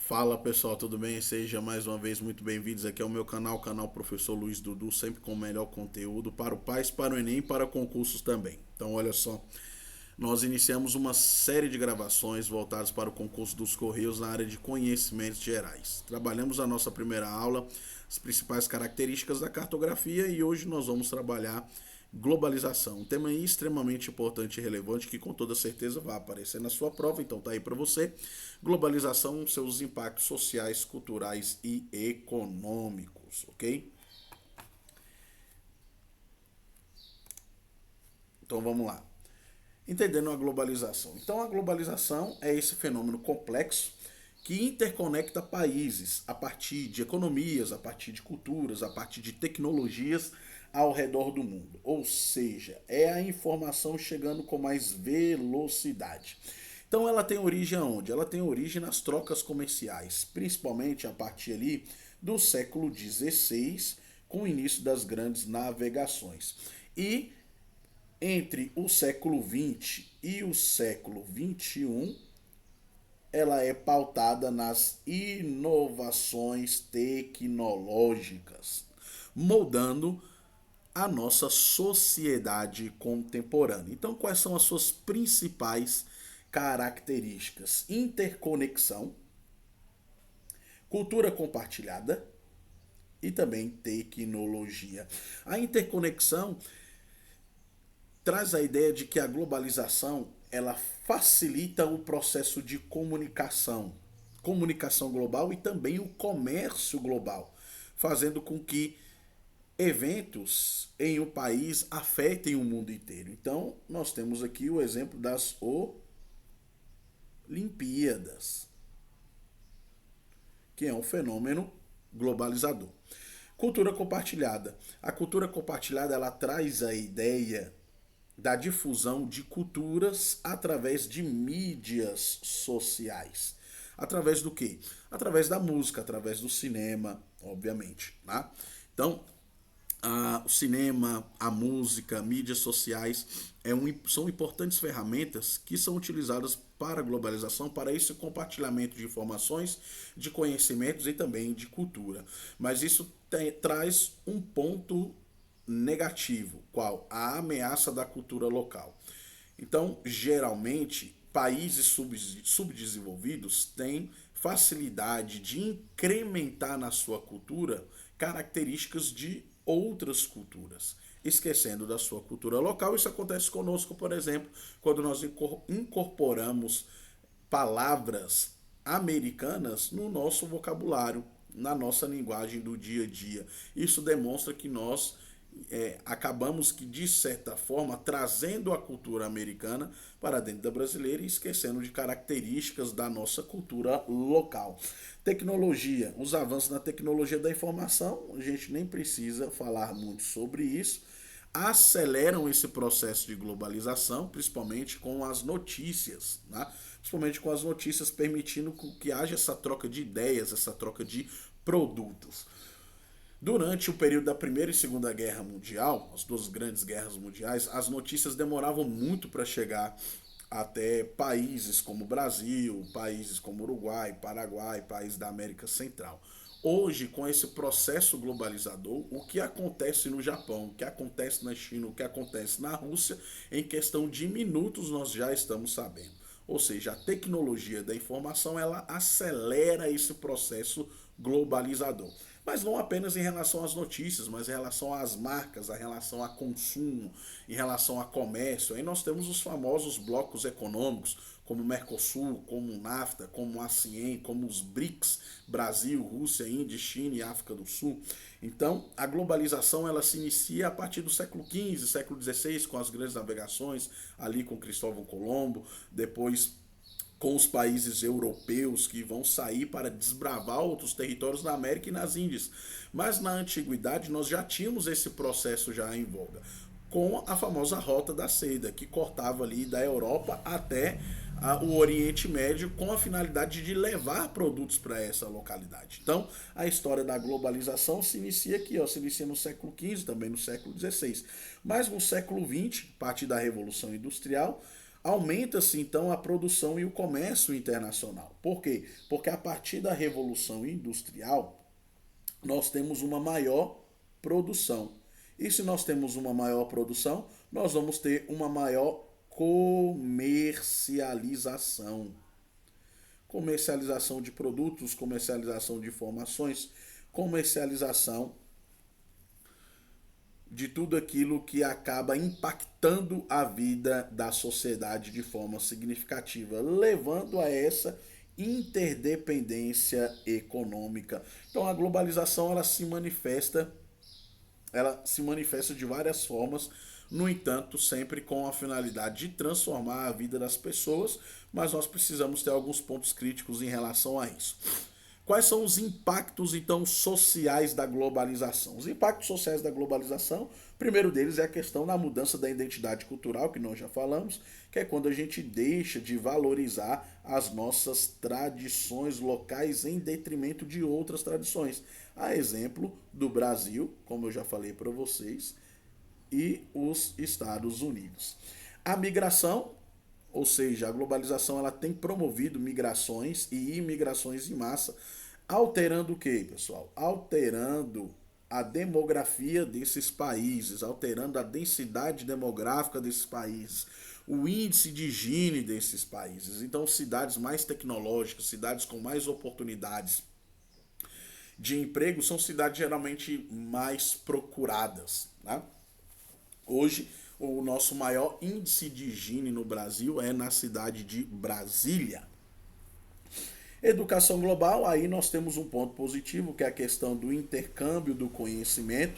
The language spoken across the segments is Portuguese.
Fala pessoal, tudo bem? Seja mais uma vez muito bem-vindos aqui ao meu canal, canal Professor Luiz Dudu, sempre com o melhor conteúdo para o PAS, para o Enem e para concursos também. Então, olha só, nós iniciamos uma série de gravações voltadas para o concurso dos Correios na área de conhecimentos gerais. Trabalhamos a nossa primeira aula, as principais características da cartografia e hoje nós vamos trabalhar globalização, um tema extremamente importante e relevante que com toda certeza vai aparecer na sua prova, então tá aí para você. Globalização, seus impactos sociais, culturais e econômicos, ok? Então vamos lá. Entendendo a globalização. Então a globalização é esse fenômeno complexo que interconecta países a partir de economias, a partir de culturas, a partir de tecnologias ao redor do mundo. Ou seja, é a informação chegando com mais velocidade. Então ela tem origem aonde? Ela tem origem nas trocas comerciais, principalmente a partir ali do século XVI, com o início das grandes navegações. E entre o século XX e o século XXI, ela é pautada nas inovações tecnológicas, moldando a nossa sociedade contemporânea. Então, quais são as suas principais características? Interconexão, cultura compartilhada e também tecnologia. A interconexão traz a ideia de que a globalização ela facilita o processo de comunicação global e também o comércio global, fazendo com que eventos em um país afetem o mundo inteiro. Então, nós temos aqui o exemplo das Olimpíadas, que é um fenômeno globalizador. Cultura compartilhada. A cultura compartilhada ela traz a ideia da difusão de culturas através de mídias sociais. Através do quê? Através da música, através do cinema, obviamente. Tá? Então, o cinema, a música, mídias sociais são importantes ferramentas que são utilizadas para a globalização, para esse compartilhamento de informações, de conhecimentos e também de cultura. Mas isso traz um ponto negativo, qual? A ameaça da cultura local. Então, geralmente, países subdesenvolvidos têm facilidade de incrementar na sua cultura características de outras culturas, esquecendo da sua cultura local. Isso acontece conosco, por exemplo, quando nós incorporamos palavras americanas no nosso vocabulário, na nossa linguagem do dia a dia. Isso demonstra que nós acabamos que, de certa forma, trazendo a cultura americana para dentro da brasileira e esquecendo de características da nossa cultura local. Tecnologia, os avanços na tecnologia da informação, a gente nem precisa falar muito sobre isso, aceleram esse processo de globalização, principalmente com as notícias, né? Principalmente com as notícias permitindo que haja essa troca de ideias, essa troca de produtos. Durante o período da Primeira e Segunda Guerra Mundial, as duas grandes guerras mundiais, as notícias demoravam muito para chegar até países como Brasil, países como Uruguai, Paraguai, países da América Central. Hoje, com esse processo globalizador, o que acontece no Japão, o que acontece na China, o que acontece na Rússia, em questão de minutos nós já estamos sabendo. Ou seja, a tecnologia da informação ela acelera esse processo globalizador. Mas não apenas em relação às notícias, mas em relação às marcas, em relação a consumo, em relação a comércio. Aí nós temos os famosos blocos econômicos, como o Mercosul, como o NAFTA, como o ASEAN, como os BRICS, Brasil, Rússia, Índia, China e África do Sul. Então, a globalização ela se inicia a partir do século XV, século XVI, com as grandes navegações, ali com Cristóvão Colombo, depois com os países europeus que vão sair para desbravar outros territórios na América e nas Índias. Mas na antiguidade nós já tínhamos esse processo já em voga, com a famosa Rota da Seda, que cortava ali da Europa até o Oriente Médio com a finalidade de levar produtos para essa localidade. Então, a história da globalização se inicia aqui, se inicia no século XV, também no século XVI. Mas no século XX, a partir da Revolução Industrial, Aumenta-se então a produção e o comércio internacional. Por quê? Porque a partir da Revolução Industrial, nós temos uma maior produção. E se nós temos uma maior produção, nós vamos ter uma maior comercialização. Comercialização de produtos, comercialização de informações, comercialização de tudo aquilo que acaba impactando a vida da sociedade de forma significativa, levando a essa interdependência econômica. Então a globalização ela se manifesta de várias formas, no entanto, sempre com a finalidade de transformar a vida das pessoas, mas nós precisamos ter alguns pontos críticos em relação a isso. Quais são os impactos, então, sociais da globalização? Os impactos sociais da globalização, o primeiro deles é a questão da mudança da identidade cultural, que nós já falamos, que é quando a gente deixa de valorizar as nossas tradições locais em detrimento de outras tradições. A exemplo do Brasil, como eu já falei para vocês, e os Estados Unidos. A migração, ou seja, a globalização, ela tem promovido migrações e imigrações em massa, alterando o que, pessoal? Alterando a demografia desses países, alterando a densidade demográfica desses países, o índice de Gini desses países. Então, cidades mais tecnológicas, cidades com mais oportunidades de emprego, são cidades geralmente mais procuradas, né? Hoje, o nosso maior índice de Gini no Brasil é na cidade de Brasília. Educação global, aí nós temos um ponto positivo, que é a questão do intercâmbio do conhecimento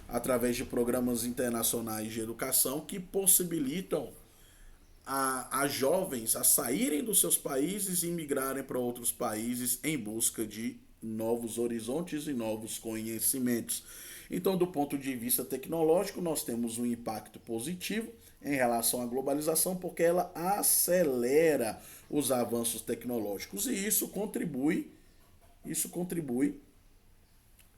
através de programas internacionais de educação que possibilitam a jovens a saírem dos seus países e migrarem para outros países em busca de novos horizontes e novos conhecimentos. Então, do ponto de vista tecnológico, nós temos um impacto positivo em relação à globalização, porque ela acelera os avanços tecnológicos e isso contribui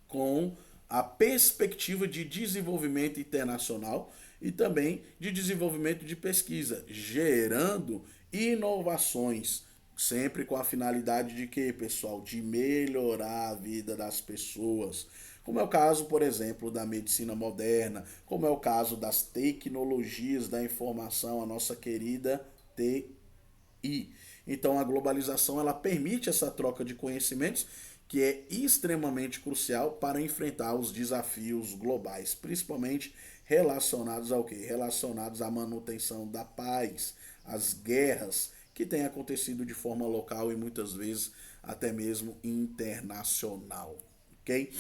com a perspectiva de desenvolvimento internacional e também de desenvolvimento de pesquisa, gerando inovações, sempre com a finalidade de quê, pessoal? De melhorar a vida das pessoas. Como é o caso, por exemplo, da medicina moderna, como é o caso das tecnologias da informação, a nossa querida TI. Então a globalização ela permite essa troca de conhecimentos que é extremamente crucial para enfrentar os desafios globais, principalmente relacionados ao quê? Relacionados à manutenção da paz, às guerras que têm acontecido de forma local e muitas vezes até mesmo internacional, ok?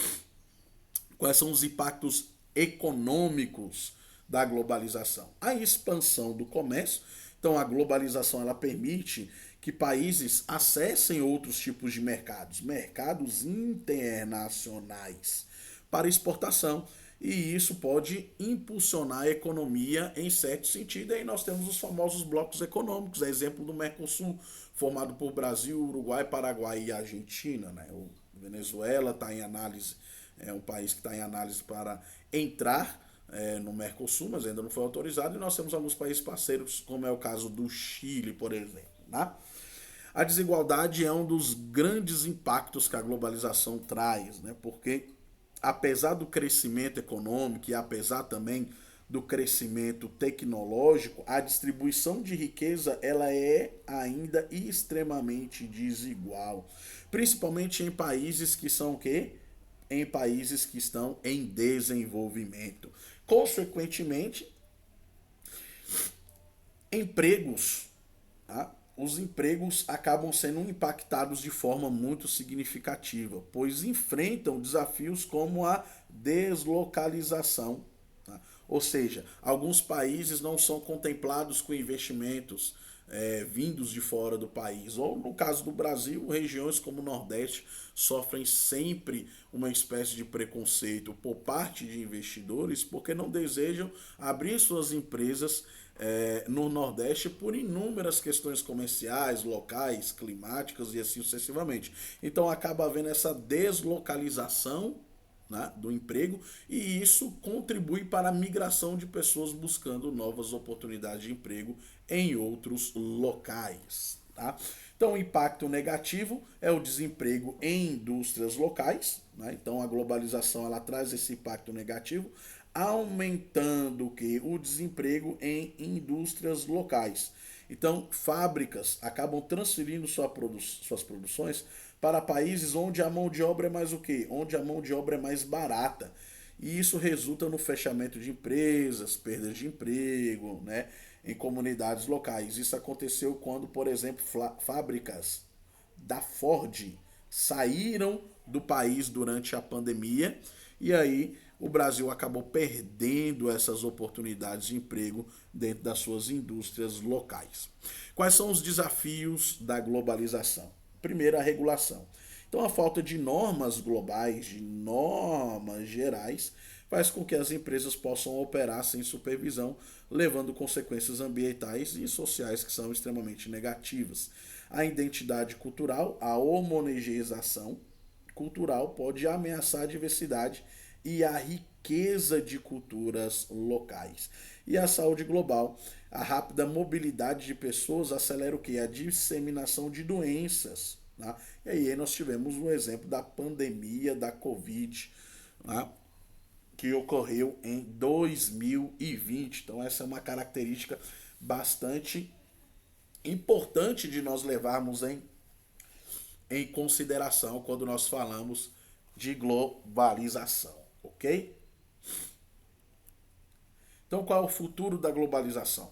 Quais são os impactos econômicos da globalização? A expansão do comércio. Então a globalização ela permite que países acessem outros tipos de mercados, mercados internacionais para exportação. E isso pode impulsionar a economia em certo sentido. E aí nós temos os famosos blocos econômicos, exemplo do Mercosul, formado por Brasil, Uruguai, Paraguai e Argentina. Né? O Venezuela está em análise, é um país que está em análise para entrar no Mercosul, mas ainda não foi autorizado. E nós temos alguns países parceiros, como é o caso do Chile, por exemplo. Né? A desigualdade é um dos grandes impactos que a globalização traz, né? Porque apesar do crescimento econômico e apesar também do crescimento tecnológico, a distribuição de riqueza ela é ainda extremamente desigual, principalmente em países que são o quê? Em países que estão em desenvolvimento. Consequentemente, empregos, tá? Os empregos acabam sendo impactados de forma muito significativa, pois enfrentam desafios como a deslocalização. Tá? Ou seja, alguns países não são contemplados com investimentos vindos de fora do país. Ou no caso do Brasil, regiões como o Nordeste sofrem sempre uma espécie de preconceito por parte de investidores porque não desejam abrir suas empresas no Nordeste por inúmeras questões comerciais, locais, climáticas e assim sucessivamente. Então acaba havendo essa deslocalização né, do emprego, e isso contribui para a migração de pessoas buscando novas oportunidades de emprego em outros locais. Tá? Então, o impacto negativo é o desemprego em indústrias locais, né? Então, a globalização ela traz esse impacto negativo, aumentando o desemprego em indústrias locais. Então, fábricas acabam transferindo suas produções para países onde a mão de obra é mais o quê? Onde a mão de obra é mais barata. E isso resulta no fechamento de empresas, perdas de emprego, né, em comunidades locais. Isso aconteceu quando, por exemplo, fábricas da Ford saíram do país durante a pandemia e aí o Brasil acabou perdendo essas oportunidades de emprego dentro das suas indústrias locais. Quais são os desafios da globalização? Primeiro, a regulação. Então, a falta de normas globais, de normas gerais, faz com que as empresas possam operar sem supervisão, levando consequências ambientais e sociais que são extremamente negativas. A identidade cultural, a homogeneização cultural pode ameaçar a diversidade e a riqueza de culturas locais. E a saúde global, a rápida mobilidade de pessoas acelera o que? A disseminação de doenças. Né? E aí nós tivemos um exemplo da pandemia da Covid, né? Que ocorreu em 2020. Então essa é uma característica bastante importante de nós levarmos em consideração quando nós falamos de globalização, ok? Então, qual é o futuro da globalização?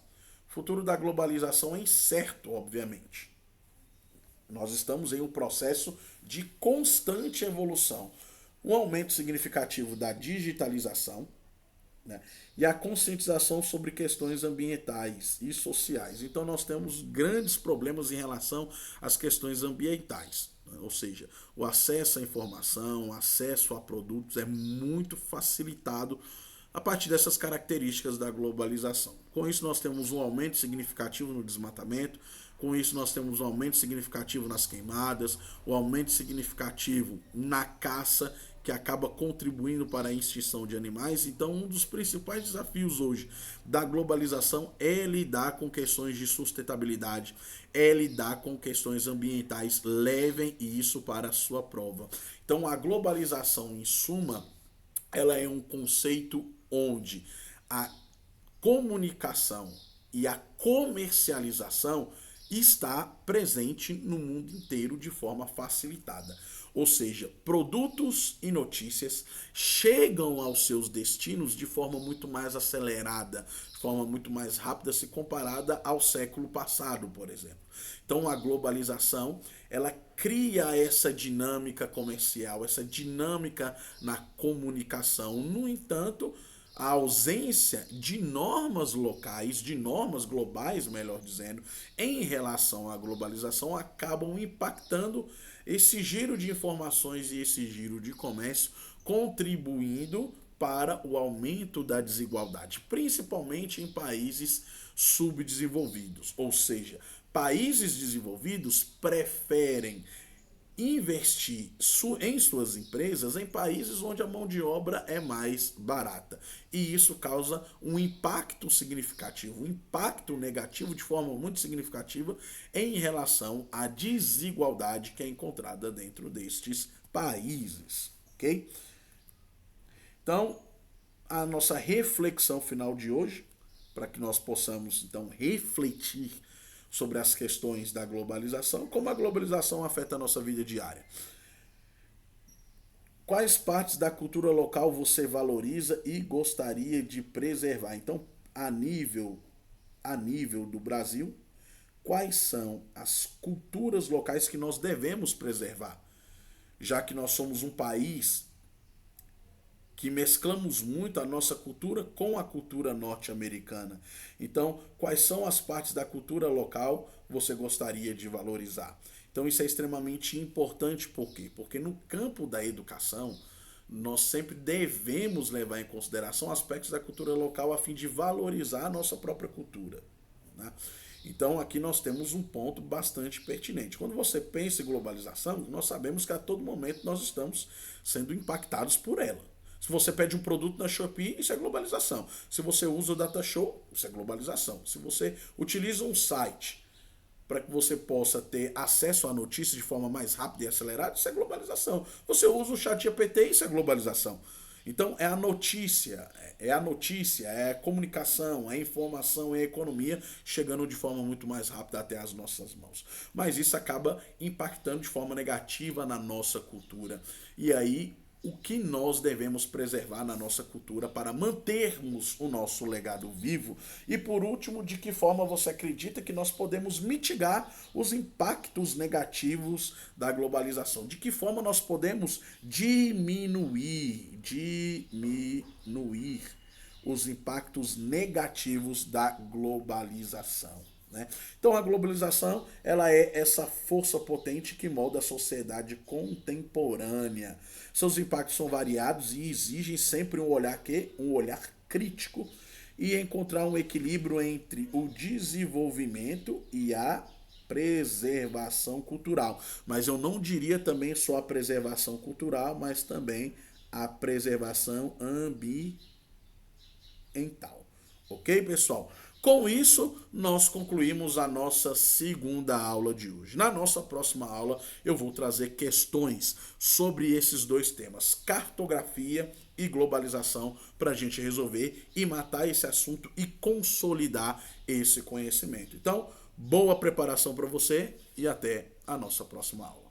O futuro da globalização é incerto, obviamente. Nós estamos em um processo de constante evolução. Um aumento significativo da digitalização, né, e a conscientização sobre questões ambientais e sociais. Então, nós temos grandes problemas em relação às questões ambientais. Né? Ou seja, o acesso à informação, o acesso a produtos é muito facilitado a partir dessas características da globalização. Com isso, nós temos um aumento significativo no desmatamento, com isso, nós temos um aumento significativo nas queimadas, um aumento significativo na caça, que acaba contribuindo para a extinção de animais. Então, um dos principais desafios hoje da globalização é lidar com questões de sustentabilidade, é lidar com questões ambientais. Levem isso para a sua prova. Então, a globalização, em suma, ela é um conceito onde a comunicação e a comercialização está presente no mundo inteiro de forma facilitada. Ou seja, produtos e notícias chegam aos seus destinos de forma muito mais acelerada, de forma muito mais rápida se comparada ao século passado, por exemplo. Então a globalização, ela cria essa dinâmica comercial, essa dinâmica na comunicação. No entanto, a ausência de normas locais, de normas globais, melhor dizendo, em relação à globalização, acabam impactando esse giro de informações e esse giro de comércio, contribuindo para o aumento da desigualdade, principalmente em países subdesenvolvidos. Ou seja, países desenvolvidos preferem investir em suas empresas em países onde a mão de obra é mais barata. E isso causa um impacto significativo, um impacto negativo de forma muito significativa em relação à desigualdade que é encontrada dentro destes países, ok? Então, a nossa reflexão final de hoje, para que nós possamos então refletir sobre as questões da globalização, como a globalização afeta a nossa vida diária. Quais partes da cultura local você valoriza e gostaria de preservar? Então, a nível do Brasil, quais são as culturas locais que nós devemos preservar? Já que nós somos um país que mesclamos muito a nossa cultura com a cultura norte-americana. Então, quais são as partes da cultura local que você gostaria de valorizar? Então, isso é extremamente importante, por quê? Porque no campo da educação, nós sempre devemos levar em consideração aspectos da cultura local a fim de valorizar a nossa própria cultura, né? Então aqui nós temos um ponto bastante pertinente. Quando você pensa em globalização, nós sabemos que a todo momento nós estamos sendo impactados por ela. Se você pede um produto na Shopee, isso é globalização. Se você usa o Datashow, isso é globalização. Se você utiliza um site para que você possa ter acesso à notícia de forma mais rápida e acelerada, isso é globalização. Você usa o ChatGPT, isso é globalização. Então é a notícia, é a comunicação, é a informação, é a economia chegando de forma muito mais rápida até as nossas mãos. Mas isso acaba impactando de forma negativa na nossa cultura. E aí o que nós devemos preservar na nossa cultura para mantermos o nosso legado vivo? E por último, de que forma você acredita que nós podemos mitigar os impactos negativos da globalização? De que forma nós podemos diminuir os impactos negativos da globalização? Né? Então a globalização ela é essa força potente que molda a sociedade contemporânea. Seus impactos são variados e exigem sempre um olhar crítico e encontrar um equilíbrio entre o desenvolvimento e a preservação cultural. Mas eu não diria também só a preservação cultural, mas também a preservação ambiental. Ok, pessoal? Com isso, nós concluímos a nossa segunda aula de hoje. Na nossa próxima aula, eu vou trazer questões sobre esses dois temas, cartografia e globalização, para a gente resolver e matar esse assunto e consolidar esse conhecimento. Então, boa preparação para você e até a nossa próxima aula.